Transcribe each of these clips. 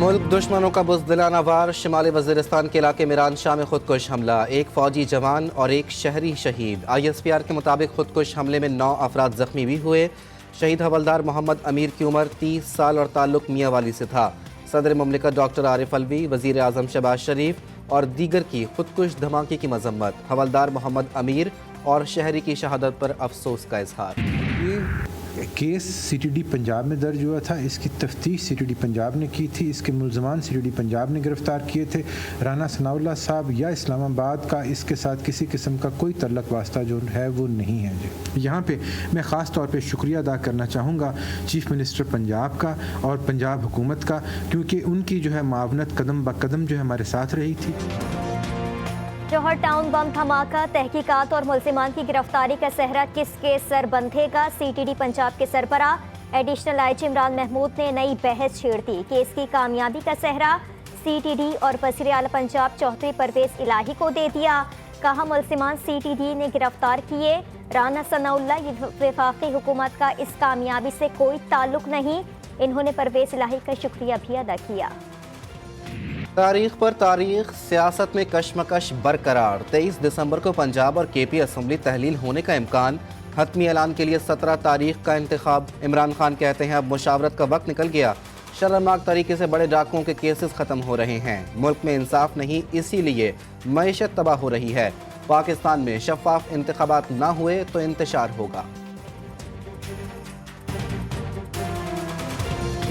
मुल्क दुश्मनों का बुज़दिलाना वार। शिमाली वज़ीरिस्तान के इलाके मिरान शाह में खुदकुश हमला, एक फ़ौजी जवान और एक शहरी शहीद। ISPR के मुताबिक खुदकुश हमले में 9 अफराद ज़ख्मी भी हुए। शहीद हवलदार मोहम्मद अमीर की उम्र 30 साल और ताल्लुक मियांवाली से था। सदर मुमलिकत डॉक्टर आरिफ अलवी, वज़ीर आज़म शहबाज शरीफ और दीगर की खुदकुश धमाके की मजम्मत। हवलदार मोहम्मद अमीर और शहरी की शहादत पर अफसोस का इजहार। ये केस CTD पंजाब में दर्ज हुआ था। इसकी तफ्तीश CTD पंजाब ने की थी। इसके मुल्ज़मान CTD पंजाब ने गिरफ़्तार किए थे। राना सनाउल्लाह साहब या इस्लामाबाद का इसके साथ किसी किस्म का कोई तल्लक वास्ता जो है वो नहीं है जी। यहाँ पे मैं ख़ास तौर पे शुक्रिया अदा करना चाहूँगा चीफ़ मिनिस्टर पंजाब का और पंजाब हुकूमत का, क्योंकि उनकी जो है मावनत कदम ब कदम जो है हमारे साथ रही थी। जौहर टाउन बम धमाका, तहकीकात और मुल्ज़िमान की गिरफ्तारी का सहरा किसके सर बंधेगा? CTD पंजाब के सरबरा एडिशनल IG इमरान महमूद ने नई बहस छेड़ दी। केस की कामयाबी का सहरा CTD और वज़ीर आला पंजाब चौधरी परवेज़ इलाही को दे दिया। कहा मुल्ज़िमान CTD ने गिरफ्तार किए। राना सनाउल्लाह वफाकी हुकूमत का इस कामयाबी से कोई ताल्लुक नहीं। इन्होंने परवेज़ इलाही का शुक्रिया भी अदा किया। तारीख पर तारीख, सियासत में कशमकश बरकरार। 23 दिसंबर को पंजाब और KP असम्बली तहलील होने का इम्कान। हतमी ऐलान के लिए 17 तारीख का इंतखाब। इमरान खान कहते हैं अब मुशावरत का वक्त निकल गया। शर्मनाक तरीके से बड़े डाकुओं के केसेस खत्म हो रहे हैं। मुल्क में इंसाफ नहीं, इसीलिए मईशत तबाह हो रही है। पाकिस्तान में शफाफ इंतखाबात ना हुए तो इंतशार होगा।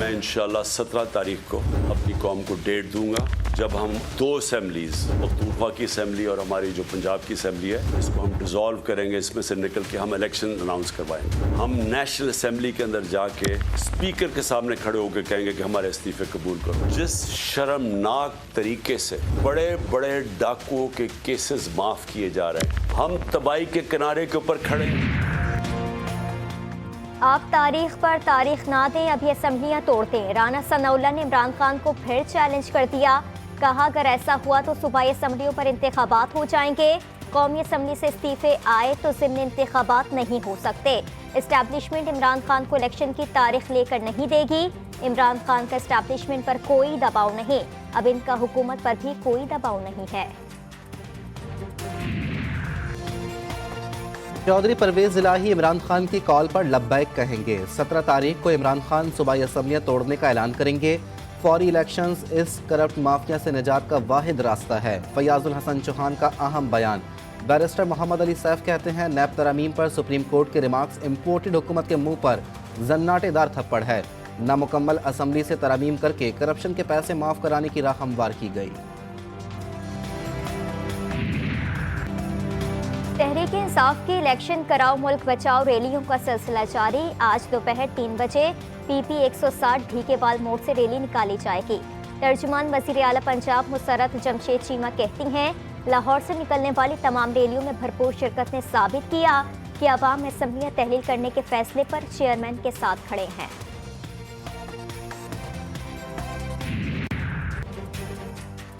मैं इंशाल्लाह 17 तारीख को अपनी कौम को डेट दूंगा जब हम 2 असम्बलीज, पख्तूनख्वा की असम्बली और हमारी जो पंजाब की असम्बली है, इसको हम डिज़ोल्व करेंगे। इसमें से निकल के हम इलेक्शन अनाउंस करवाएंगे। हम नेशनल असम्बली के अंदर जाके स्पीकर के सामने खड़े होकर कहेंगे कि हमारे इस्तीफे कबूल करो। जिस शर्मनाक तरीके से बड़े बड़े डाकुओं के केसेस माफ़ किए जा रहे हैं, हम तबाही के किनारे के ऊपर खड़े हैं। आप तारीख पर तारीख ना दें, अभी असम्बलियाँ तोड़ दें। राना सनाउल्लाह ने इमरान खान को फिर चैलेंज कर दिया। कहा अगर ऐसा हुआ तो सूबाई असम्बलियों पर इंतखाबात हो जाएंगे। कौमी असम्बली से इस्तीफे आए तो ज़िम्न इंतखाबात नहीं हो सकते। इस्टेब्लिशमेंट इमरान खान को इलेक्शन की तारीख लेकर नहीं देगी। इमरान खान का इस्टेब्लिशमेंट पर कोई दबाव नहीं। अब इनका हुकूमत पर भी कोई दबाव नहीं है। चौधरी परवेज़ इलाही इमरान खान की कॉल पर लब्बैक कहेंगे। 17 तारीख को इमरान खान सूबाई असम्बलियाँ तोड़ने का ऐलान करेंगे। फौरी इलेक्शंस इस करप्ट माफिया से निजात का वाहिद रास्ता है। फयाजुल हसन चौहान का अहम बयान। बैरिस्टर मोहम्मद अली सैफ कहते हैं नैब तरमीम पर सुप्रीम कोर्ट के रिमार्क्स इम्पोर्टेड हुकूमत के मुंह पर जन्नाटेदार थप्पड़ है। नामुकम्मल असम्बली से तरमीम करके करप्शन के पैसे माफ़ कराने की राह हमवार की गई। तहरीक इंसाफ की इलेक्शन कराओ मुल्क बचाओ रैलियों का सिलसिला जारी। आज दोपहर 3 बजे PP 160 भीकेवाल मोड़ से रैली निकाली जाएगी। तर्जुमान वज़ीर आला पंजाब मुसर्रत जमशेद चीमा कहती हैं लाहौर से निकलने वाली तमाम रैलियों में भरपूर शिरकत ने साबित किया कि अवाम असम्बलियाँ तहलील करने के फैसले पर चेयरमैन के साथ खड़े हैं।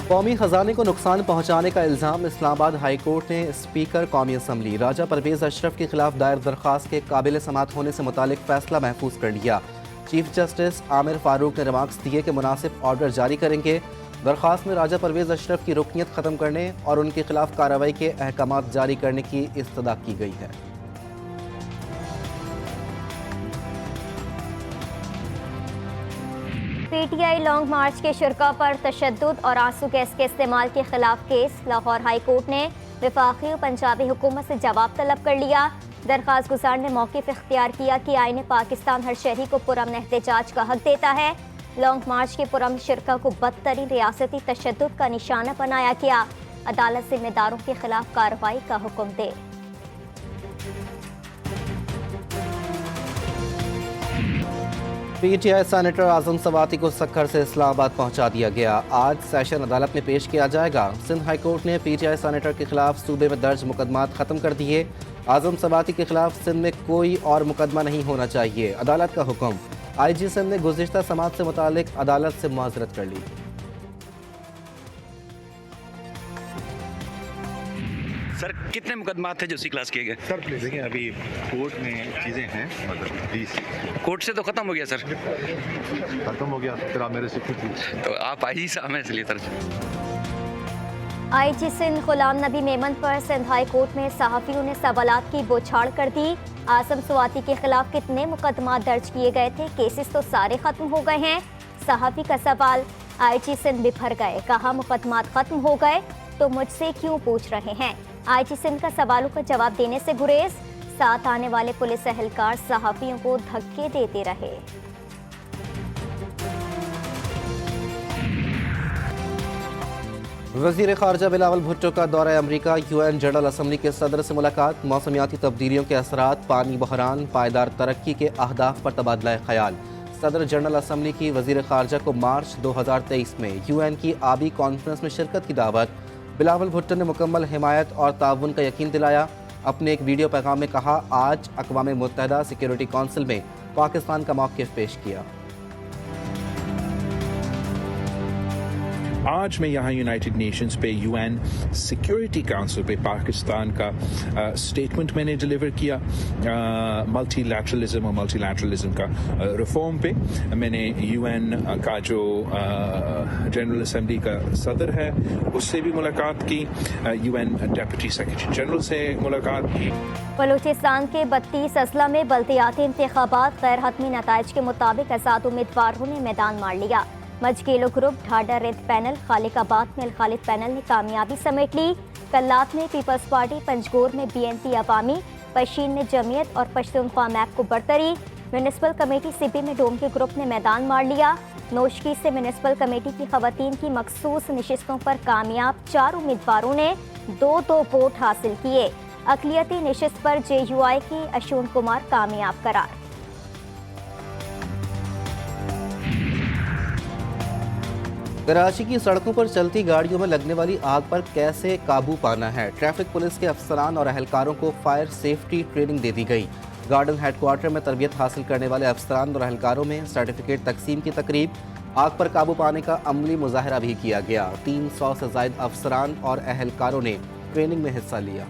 कौमी खजाने को नुकसान पहुंचाने का इल्ज़ाम। इस्लामाबाद हाई कोर्ट ने स्पीकर कौमी असम्बली राजा परवेज़ अशरफ के खिलाफ दायर दरख्वास्त के काबिल समात होने से मुतालिक फैसला महफूज कर लिया। चीफ जस्टिस आमिर फारूक ने रिमार्क्स दिए कि मुनासिब ऑर्डर जारी करेंगे। दरख्वास्त में राजा परवेज़ अशरफ की रुकनीत ख़त्म करने और उनके खिलाफ कार्रवाई के अहकामात जारी करने की इस्तदा की गई है। PTI लॉन्ग मार्च के शुरका पर तशद्दुद और आंसू गैस के इस्तेमाल के खिलाफ केस। लाहौर हाई कोर्ट ने वफाकी और पंजाबी हुकूमत से जवाब तलब कर लिया। दरख्वास्त गुजार ने मौक़िफ़ इख्तियार किया कि आईन पाकिस्तान हर शहरी को पुरअमन एहतजाज का हक देता है। लॉन्ग मार्च के पुरअमन शिरका को बदतरीन रियासती तशद्दुद का निशाना बनाया गया। अदालत जिम्मेदारों के खिलाफ कार्रवाई का हुक्म दे। PTI सेनेटर आजम सवाती को सक्खर से इस्लामाबाद पहुंचा दिया गया। आज सेशन अदालत में पेश किया जाएगा। सिंध हाई कोर्ट ने PTI सेनेटर के खिलाफ सूबे में दर्ज मुकदमात ख़त्म कर दिए। आजम सवाती के खिलाफ सिंध में कोई और मुकदमा नहीं होना चाहिए, अदालत का हुक्म। IG सिंध ने गुज़िश्ता समात से मुतालिक अदालत से मुआज़रत कर ली। सर कितने मुकदमात थे जो सी क्लास किए गए? सर देखिए अभी कोर्ट में चीज़ें हैं, मतलब प्लीज कोर्ट से तो खत्म हो गया सर, खत्म हो गया, फिर आप मेरे से क्यों पूछ? तो आप आई साहब हैं इसलिए सर। आईजी सिंध गुलाम नबी मेमन पर सिंध हाई कोर्ट में सहाफियों ने सवालात की बौछार कर दी। आसम स्वाति के खिलाफ कितने मुकदमा दर्ज किए गए थे? केसेस तो सारे खत्म हो गए हैं। सहाफी का सवाल, आईजी सिंध बिफर गए, कहा मुकदमात खत्म हो गए तो मुझसे क्यों पूछ रहे हैं? आईजी सिंध का सवालों का जवाब देने से गुरेज। साथ आने वाले पुलिस एहलकार सहाफियों को धक्के देते रहे। वज़ीर ख़ारजा बिलावल भुट्टो का दौरा अमरीका, UN जनरल असम्बली के सदर से मुलाकात, मौसमियाती तब्दीलियों के असरात, पानी बहरान, पायदार तरक्की के अहदाफ पर तबादला ख्याल। सदर जनरल असम्बली की वज़ीर ख़ारजा को मार्च 2023 में UN की आबी कॉन्फ्रेंस में शिरकत की दावत। बिलावल भुट्टो ने मुकम्मल हिमायत और ताउन का यकीन दिलाया। अपने एक वीडियो पैगाम में कहा, आज अक़वाम मुत्तहिदा सिक्योरिटी कौंसिल में पाकिस्तान का मौक़िफ़ पेश किया। आज मैं यहाँ यूनाइटेड नेशंस पे UN सिक्योरिटी काउंसिल पे पाकिस्तान का स्टेटमेंट मैंने डिलीवर किया। मल्टीलैटरलिज्म और मल्टीलैटरलिज्म का रिफॉर्म पे मैंने UN का जो जनरल असम्बली का सदर है उससे भी मुलाकात की, UN डेप्यूटी सेक्रेटरी जनरल से मुलाकात की। बलूचिस्तान के 32 अजला में बल्दियाती इंतखाबात, गैर हतमी नताइज के मुताबिक आज़ाद उम्मीदवारों ने मैदान मार लिया। मजगेलो ग्रुप, ढाडा रेत पैनल, खालिकाबाद में अल खालिद पैनल ने कामयाबी समेट ली। कल्लात में पीपल्स पार्टी, पंजगोर में BNP अवामी, पशीन में जमीयत और पश्तूनख्वा मैप को बरतरी। म्यूनिसिपल कमेटी सिबी में डोम के ग्रुप ने मैदान मार लिया। नोशकी से म्यूनिसिपल कमेटी की खवातीन की मखसूस नशिस्तों पर कामयाब 4 उम्मीदवारों ने 2-2 वोट हासिल किए। अकलियती नशिस्त पर JUI की अशोन कुमार कामयाब करार। कराची की सड़कों पर चलती गाड़ियों में लगने वाली आग पर कैसे काबू पाना है? ट्रैफिक पुलिस के अफसरान और अहलकारों को फायर सेफ्टी ट्रेनिंग दे दी गई। गार्डन हेडक्वार्टर में तरबियत हासिल करने वाले अफसरान और अहलकारों में सर्टिफिकेट तकसीम की तकरीब। आग पर काबू पाने का अमली मुजाहरा भी किया गया। 300 से ज़ायद अफसरान और अहलकारों ने ट्रेनिंग में हिस्सा लिया।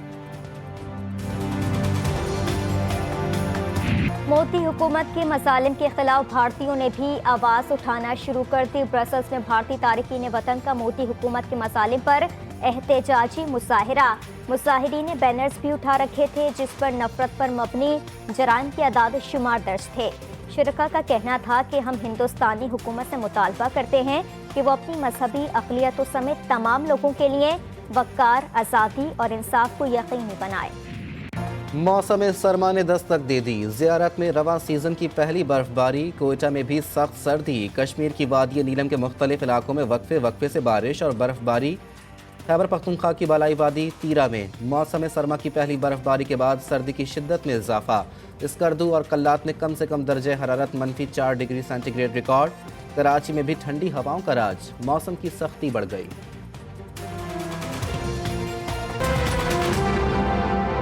मोदी हुकूमत के मसालिम के खिलाफ भारतीयों ने भी आवाज़ उठाना शुरू कर दी। ब्रसल्स में भारतीय तारकीन वतन का मोदी हुकूमत के मसालिम पर एहतजाजी मुजाहिरा। मुजाहिरीन ने बैनर्स भी उठा रखे थे जिस पर नफरत पर मबनी जराइम की आदाद शुमार दर्ज थे। शुरका का कहना था कि हम हिंदुस्तानी हुकूमत से मुतालबा करते हैं कि वो अपनी मजहबी अक़लियतों समेत तमाम लोगों के लिए वक़ार, आज़ादी और इंसाफ को यकीनी बनाए। मौसम सरमा ने दस्तक दे दी। ज़ियारत में रवां सीज़न की पहली बर्फबारी। कोयटा में भी सख्त सर्दी। कश्मीर की वादी नीलम के मुख्तलिफ इलाकों में वक्फे वक्फे से बारिश और बर्फबारी। खैबर पख्तूनख्वा की बालाई वादी तीरा में मौसम सरमा की पहली बर्फबारी के बाद सर्दी की शिद्दत में इजाफा। स्कर्दू और कल्लात में कम से कम दर्जे हरारत -4 डिग्री सेंटीग्रेड रिकॉर्ड। कराची में भी ठंडी हवाओं का राज। मौसम की सख्ती बढ़ गई।